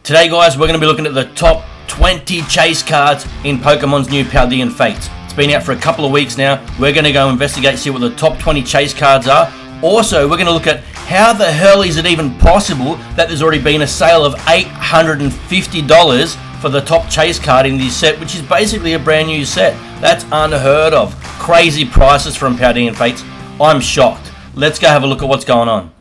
Today guys, we're going to be looking at the top 20 chase cards in Pokemon's new Paldean Fates. It's been out for a couple of weeks now. We're going to go investigate, see what the top 20 chase cards are. Also, we're going to look at how the hell is it even possible that there's already been a sale of $850 for the top chase card in this set, which is basically a brand new set. That's unheard of. Crazy prices from Paldean Fates. I'm shocked. Let's go have a look at what's going on.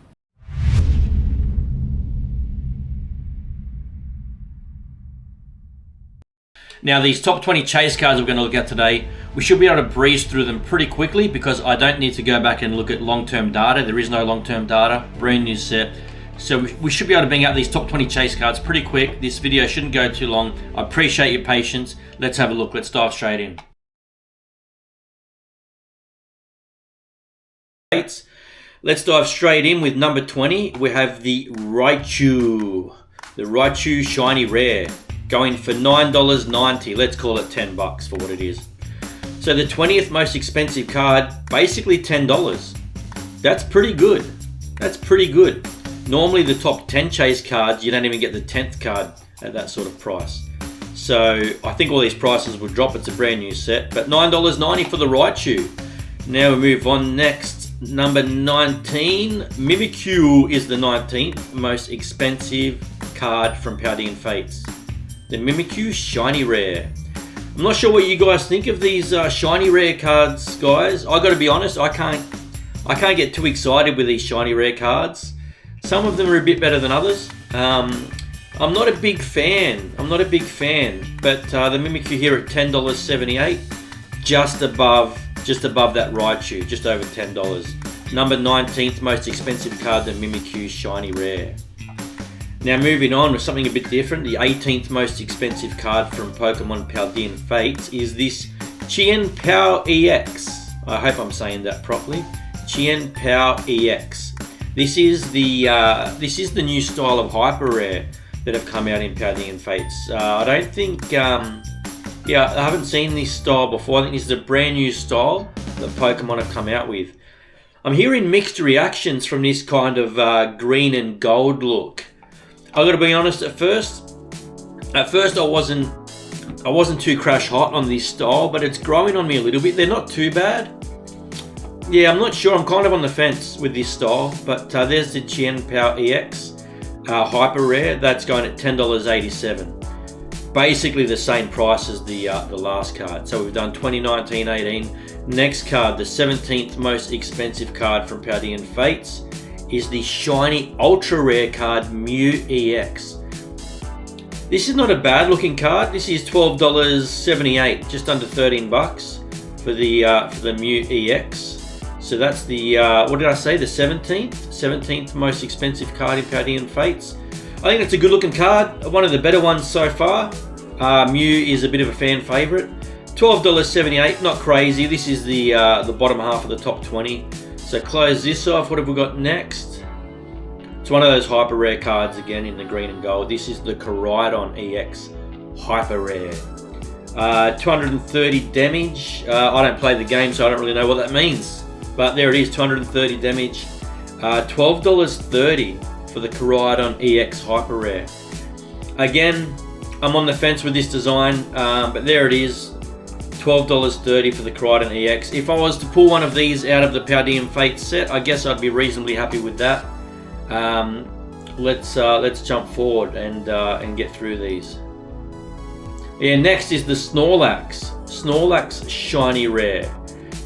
Now, these top 20 chase cards we're going to look at today, we should be able to breeze through them pretty quickly because I don't need to go back and look at long-term data. There is no long-term data, brand new set. So we should be able to bang out these top 20 chase cards pretty quick. This video shouldn't go too long. I appreciate your patience. Let's have a look. Let's dive straight in. Let's dive straight in with number 20. We have the Raichu. The Raichu Shiny Rare. Going for $9.90. Let's call it $10 for what it is. So the 20th most expensive card, basically $10. That's pretty good. That's pretty good. Normally the top 10 chase cards, you don't even get the 10th card at that sort of price. So I think all these prices will drop. It's a brand new set. But $9.90 for the Raichu. Now we move on next. Number 19. Mimikyu is the 19th most expensive card from Paldean Fates. The Mimikyu Shiny Rare. I'm not sure what you guys think of these Shiny Rare cards, guys. I got to be honest, I can't get too excited with these Shiny Rare cards. Some of them are a bit better than others. I'm not a big fan. But the Mimikyu here at $10.78, just above that Raichu, just over $10. Number 19th most expensive card, the Mimikyu Shiny Rare. Now moving on with something a bit different, the 18th most expensive card from Pokemon Paldean Fates is this Chien-Pao EX. I hope I'm saying that properly. Chien-Pao EX. This is the new style of Hyper Rare that have come out in Paldean Fates. I don't think, I haven't seen this style before. I think this is a brand new style that Pokemon have come out with. I'm hearing mixed reactions from this kind of green and gold look. I got to be honest. At first I wasn't too crash hot on this style, but it's growing on me a little bit. They're not too bad. Yeah, I'm not sure. I'm kind of on the fence with this style, but there's the Chien-Pao EX Hyper Rare. That's going at $10.87. Basically the same price as the last card. So we've done 2019-18. Next card, the 17th most expensive card from Paldean Fates, is the shiny ultra rare card Mew EX. This is not a bad looking card. This is $12.78, just under $13 for the Mew EX. So that's the what did I say? The 17th most expensive card in Paldean Fates. I think it's a good looking card, one of the better ones so far. Mew is a bit of a fan favorite. $12.78, not crazy. This is the bottom half of the top 20. So close this off. What have we got next? It's one of those hyper rare cards again in the green and gold. This is the Koraidon EX Hyper Rare. 230 damage. I don't play the game, so I don't really know what that means. But there it is, 230 damage. $12.30 for the Koraidon EX Hyper Rare. Again, I'm on the fence with this design, but there it is. $12.30 for the Koraidon EX. If I was to pull one of these out of the Paldean Fates set, I guess I'd be reasonably happy with that. Let's jump forward and get through these. Yeah, next is the Snorlax. Snorlax Shiny Rare.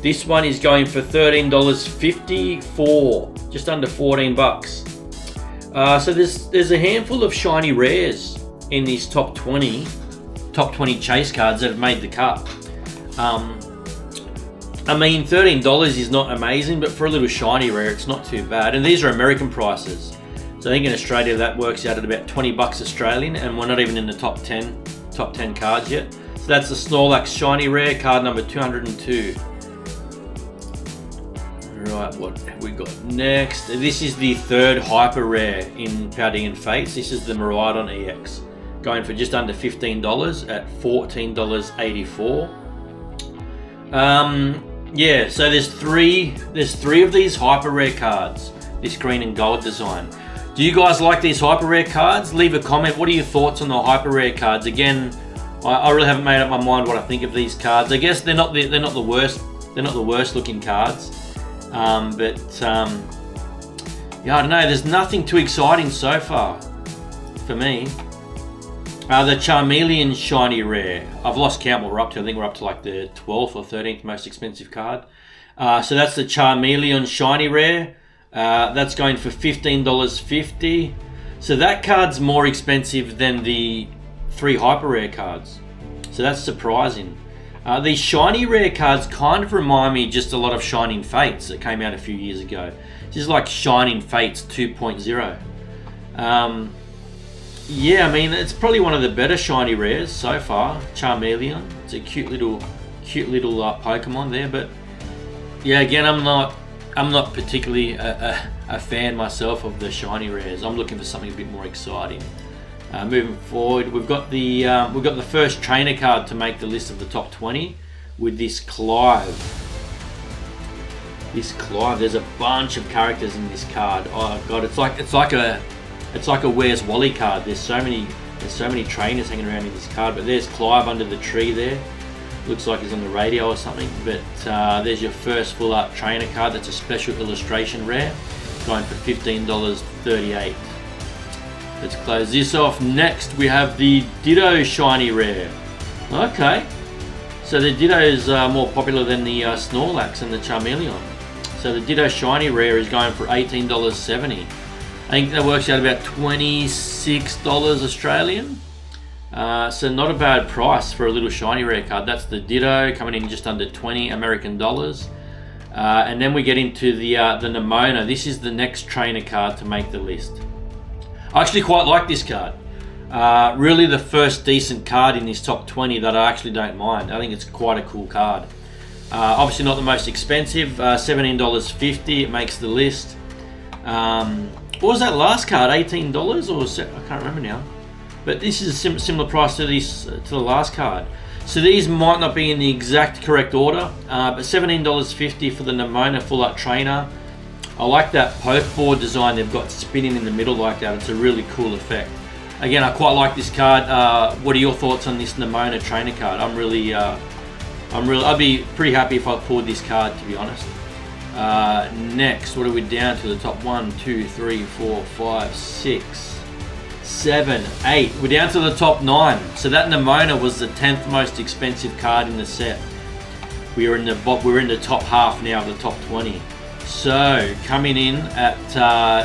This one is going for $13.54, just under $14. So there's a handful of shiny rares in these top 20 chase cards that have made the cut. I mean, $13 is not amazing, but for a little shiny rare, it's not too bad. And these are American prices. So I think in Australia that works out at about $20 Australian, and we're not even in the top 10 cards yet. So that's the Snorlax Shiny Rare, card number 202. Right, what have we got next? This is the third Hyper Rare in Paldean Fates. This is the Miraidon EX, going for just under $15 at $14.84. Yeah, so there's three of these hyper rare cards, this green and gold design. Do you guys like these hyper rare cards? Leave a comment. What are your thoughts on the hyper rare cards? Again, I really haven't made up my mind what I think of these cards. I guess they're not the worst. They're not the worst looking cards. Yeah, I don't know. There's nothing too exciting so far for me. The Charmeleon Shiny Rare. I've lost count what we're up to. I think we're up to like the 12th or 13th most expensive card. So that's the Charmeleon Shiny Rare. That's going for $15.50. So that card's more expensive than the 3 hyper rare cards. So that's surprising. These shiny rare cards kind of remind me just a lot of Shining Fates that came out a few years ago. This is like Shining Fates 2.0. Yeah, I mean, it's probably one of the better shiny rares so far. Charmeleon. It's a cute little Pokemon there, but yeah, again, I'm not particularly a fan myself of the shiny rares. I'm looking for something a bit more exciting. Moving forward, we've got the first trainer card to make the list of the top 20 with this Clive. There's a bunch of characters in this card. Oh god, it's like a Where's Wally card. There's so many trainers hanging around in this card. But there's Clive under the tree there. Looks like he's on the radio or something. But there's your first full art trainer card. That's a special illustration rare, going for $15.38. Let's close this off. Next we have the Ditto Shiny Rare. Okay, so the Ditto is more popular than the Snorlax and the Charmeleon. So the Ditto Shiny Rare is going for $18.70. I think that works out about $26 Australian. So not a bad price for a little shiny rare card. That's the Ditto, coming in just under 20 American dollars. And then we get into the Nimona. This is the next trainer card to make the list. I actually quite like this card. Really the first decent card in this top 20 that I actually don't mind. I think it's quite a cool card. Obviously not the most expensive, $17.50. It makes the list. What was that last card? $18 or I can't remember now. But this is a similar price to the last card. So these might not be in the exact correct order, but $17.50 for the Nimona Full Art Trainer. I like that pokeball design they've got spinning in the middle like that. It's a really cool effect. Again, I quite like this card. What are your thoughts on this Nimona Trainer card? I'd be pretty happy if I pulled this card, to be honest. Next, what are we down to? The top 1, 2, 3, 4, 5, 6, 7, 8. We're down to the top 9. So that Nimona was the 10th most expensive card in the set. We're in the top half now of the top 20. So coming in at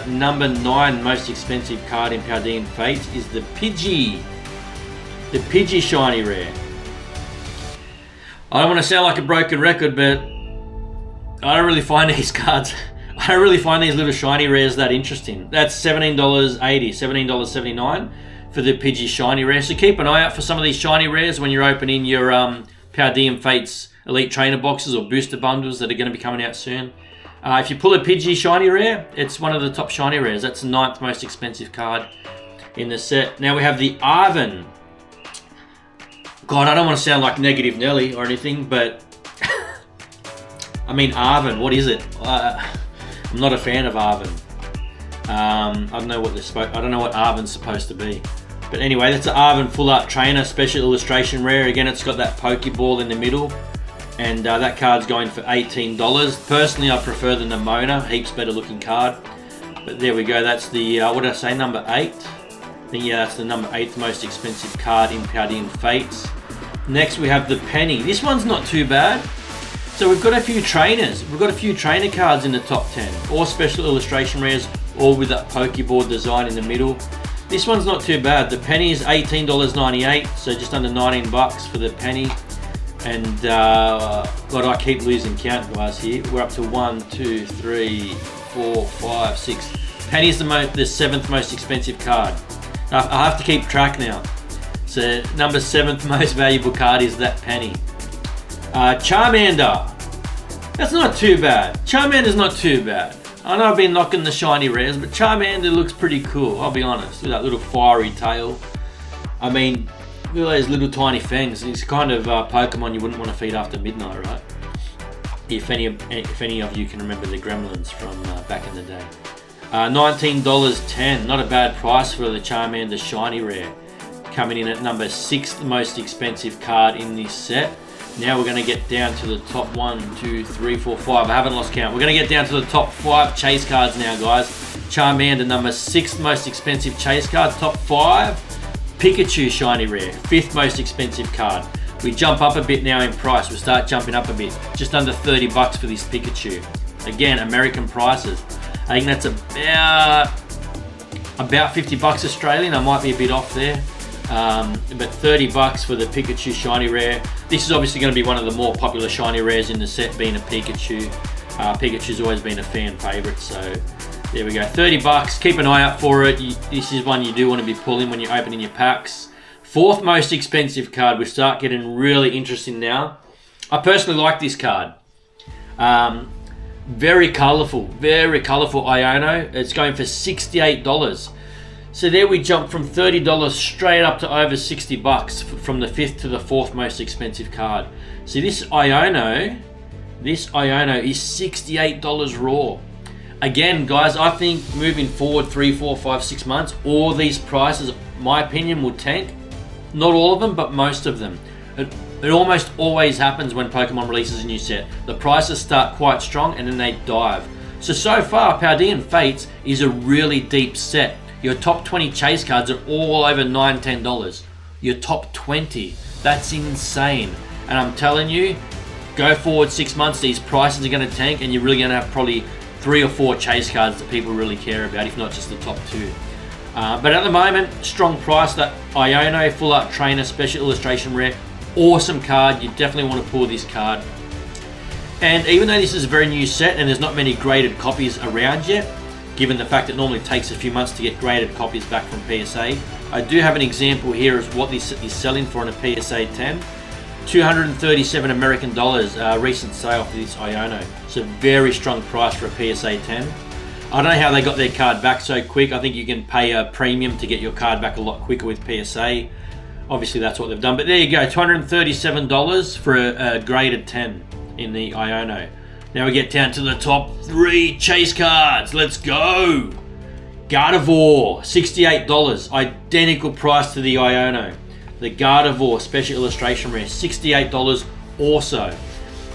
number 9 most expensive card in Paldean Fates is the Pidgey. The Pidgey Shiny Rare. I don't want to sound like a broken record, but I don't really find these cards, I don't really find these little shiny rares that interesting. That's $17.80, $17.79 for the Pidgey Shiny Rare. So keep an eye out for some of these shiny rares when you're opening your Paldean Fates Elite Trainer boxes or booster bundles that are going to be coming out soon. If you pull a Pidgey Shiny Rare, it's one of the top shiny rares. That's the 9th most expensive card in the set. Now we have the Arven. God, I don't want to sound like Negative Nelly or anything, but I mean Arven, what is it? I'm not a fan of Arven. I don't know what Arven's supposed to be. But anyway, that's an Arven Full Art Trainer Special Illustration Rare. Again, it's got that Pokeball in the middle. And that card's going for $18. Personally, I prefer the Nimona. Heaps better looking card. But there we go. That's the, what did I say, number 8? I think, yeah, that's the number 8th most expensive card in Paldean Fates. Next, we have the Penny. This one's not too bad. So we've got a few trainers. We've got a few trainer cards in the top 10. All special illustration rares, all with that Pokeball design in the middle. This one's not too bad. The Penny is $18.98, so just under 19 bucks for the Penny. And God, I keep losing count, guys. Here we're up to 1, 2, 3, 4, 5, 6. Penny's the 7th most expensive card. I have to keep track now. So number 7th most valuable card is that Penny. Charmander. That's not too bad. Charmander's not too bad. I know I've been knocking the shiny rares, but Charmander looks pretty cool. I'll be honest, with that little fiery tail. I mean, look at those little tiny fangs. It's kind of Pokemon you wouldn't want to feed after midnight, right? If any of you can remember the Gremlins from back in the day. $19.10. Not a bad price for the Charmander Shiny Rare. Coming in at number 6th most expensive card in this set. Now we're going to get down to the top 1, 2, 3, 4, 5. I haven't lost count. We're going to get down to the top 5 chase cards now, guys. Charmander, number 6th most expensive chase card. Top 5. Pikachu Shiny Rare, 5th most expensive card. We jump up a bit now in price. We start jumping up a bit. Just under 30 bucks for this Pikachu. Again, American prices. I think that's about 50 bucks Australian. I might be a bit off there. But 30 bucks for the Pikachu Shiny Rare. This is obviously going to be one of the more popular Shiny Rares in the set, being a Pikachu. Pikachu's always been a fan favourite, so there we go. 30 bucks. Keep an eye out for it. This is one you do want to be pulling when you're opening your packs. 4th most expensive card. We start getting really interesting now. I personally like this card. Very colourful Iono. It's going for $68. So there we jump from $30 straight up to over 60 bucks from the 5th to the 4th most expensive card. See, this Iono is $68 raw. Again, guys, I think moving forward 3, 4, 5, 6 months, all these prices, my opinion, will tank. Not all of them, but most of them. It almost always happens when Pokemon releases a new set. The prices start quite strong and then they dive. So far, Paldean Fates is a really deep set. Your top 20 chase cards are all over $9, $10. Your top 20, that's insane. And I'm telling you, go forward 6 months, these prices are going to tank and you're really going to have probably 3 or 4 chase cards that people really care about, if not just the top 2. But at the moment, strong price. That Iono Full Art Trainer Special Illustration Rare, awesome card. You definitely want to pull this card. And even though this is a very new set and there's not many graded copies around yet, given the fact it normally takes a few months to get graded copies back from PSA, I do have an example here of what this is selling for on a PSA 10. $237 American dollars, recent sale for this Iono. It's a very strong price for a PSA 10. I don't know how they got their card back so quick. I think you can pay a premium to get your card back a lot quicker with PSA. Obviously that's what they've done. But there you go, $237 for a graded 10 in the Iono. Now we get down to the top 3 chase cards. Let's go! Gardevoir, $68. Identical price to the Iono. The Gardevoir Special Illustration Rare, $68 also.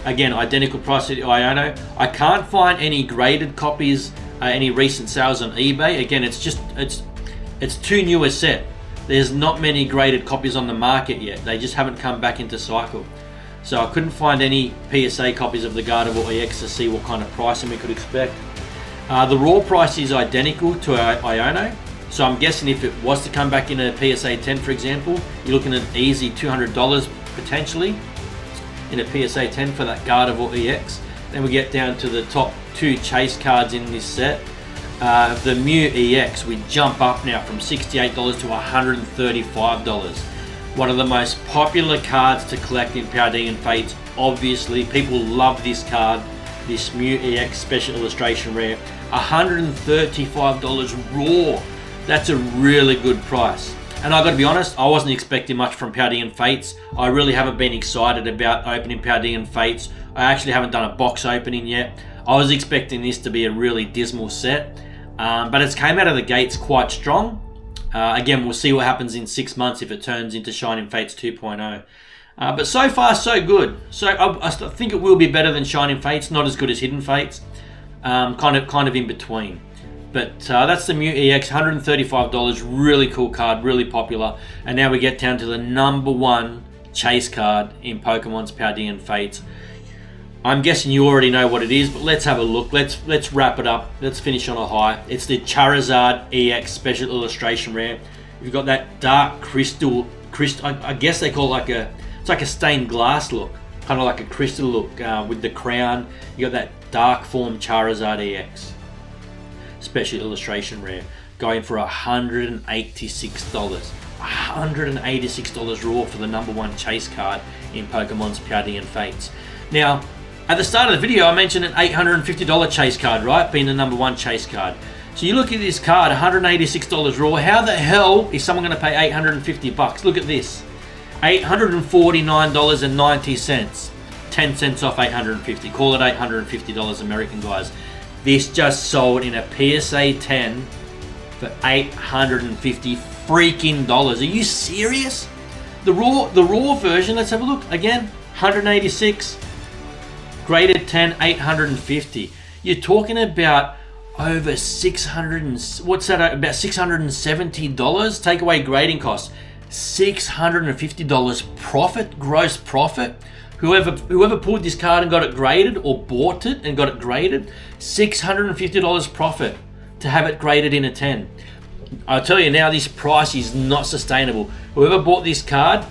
Again, identical price to the Iono. I can't find any graded copies, any recent sales on eBay. Again, it's too new a set. There's not many graded copies on the market yet. They just haven't come back into cycle. So I couldn't find any PSA copies of the Gardevoir EX to see what kind of pricing we could expect. The raw price is identical to Iono. So I'm guessing if it was to come back in a PSA 10, for example, you're looking at an easy $200 potentially in a PSA 10 for that Gardevoir EX. Then we get down to the top 2 chase cards in this set. The Mew EX, we jump up now from $68 to $135. One of the most popular cards to collect in Paldean Fates. Obviously, people love this card, this Mew EX Special Illustration Rare. $135 raw. That's a really good price. And I got to be honest, I wasn't expecting much from Paldean Fates. I really haven't been excited about opening Paldean Fates. I actually haven't done a box opening yet. I was expecting this to be a really dismal set, but it's came out of the gates quite strong. Again, we'll see what happens in 6 months if it turns into Shining Fates 2.0. But so far, so good. So I think it will be better than Shining Fates, not as good as Hidden Fates. Kind of in between. But that's the Mew EX, $135, really cool card, really popular. And now we get down to the number 1 chase card in Pokemon's Paldean Fates. I'm guessing you already know what it is, but let's have a look. Let's wrap it up. Let's finish on a high. It's the Charizard EX Special Illustration Rare. You've got that dark crystal. I guess they call it it's like a stained glass look, kind of like a crystal look with the crown. You got that dark form Charizard EX Special Illustration Rare, going for $186. $186 raw for the number 1 chase card in Pokemon's Paldean Fates. Now, at the start of the video, I mentioned an $850 chase card, right? Being the number 1 chase card. So you look at this card, $186 raw. How the hell is someone going to pay $850? Look at this. $849.90. 10 cents off $850. Call it $850 American, guys. This just sold in a PSA 10 for $850 freaking dollars. Are you serious? The raw version, let's have a look. Again, 186. Graded 10, 850. You're talking about over 600 and what's that? About $670. Take away grading costs, $650 profit, gross profit. Whoever pulled this card and got it graded, or bought it and got it graded, $650 profit to have it graded in a 10. I'll tell you now, this price is not sustainable. Whoever bought this card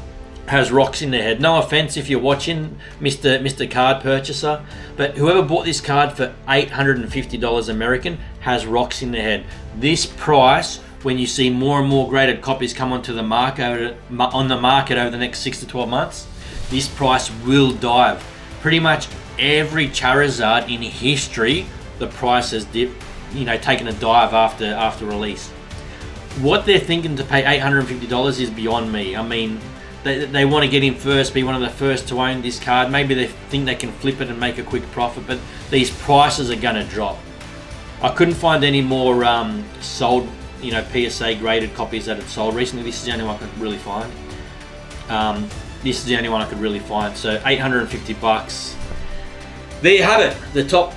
has rocks in their head. No offense if you're watching, Mr. Card Purchaser, but whoever bought this card for $850 American has rocks in their head. This price, when you see more and more graded copies come onto the market over the next 6 to 12 months, this price will dive. Pretty much every Charizard in history, the price has dipped, taken a dive after release. What they're thinking to pay $850 is beyond me. I mean, they want to get in first, be one of the first to own this card. Maybe they think they can flip it and make a quick profit, but these prices are going to drop. I couldn't find any more sold, PSA graded copies that had sold recently. This is the only one I could really find. So $850. There you have it. The top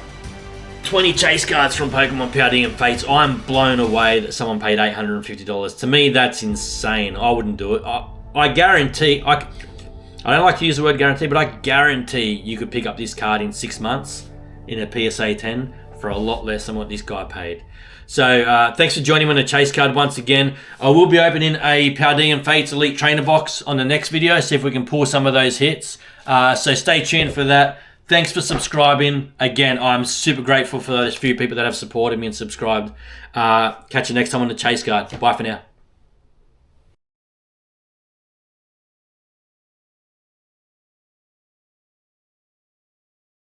20 chase cards from Pokemon Paldean Fates. I'm blown away that someone paid $850. To me, that's insane. I wouldn't do it. I guarantee, I don't like to use the word guarantee, but I guarantee you could pick up this card in 6 months in a PSA 10 for a lot less than what this guy paid. So thanks for joining me on the chase card once again. I will be opening a Paldean Fates Elite Trainer box on the next video, see if we can pull some of those hits. So stay tuned for that. Thanks for subscribing. Again, I'm super grateful for those few people that have supported me and subscribed. Catch you next time on the chase card. Bye for now.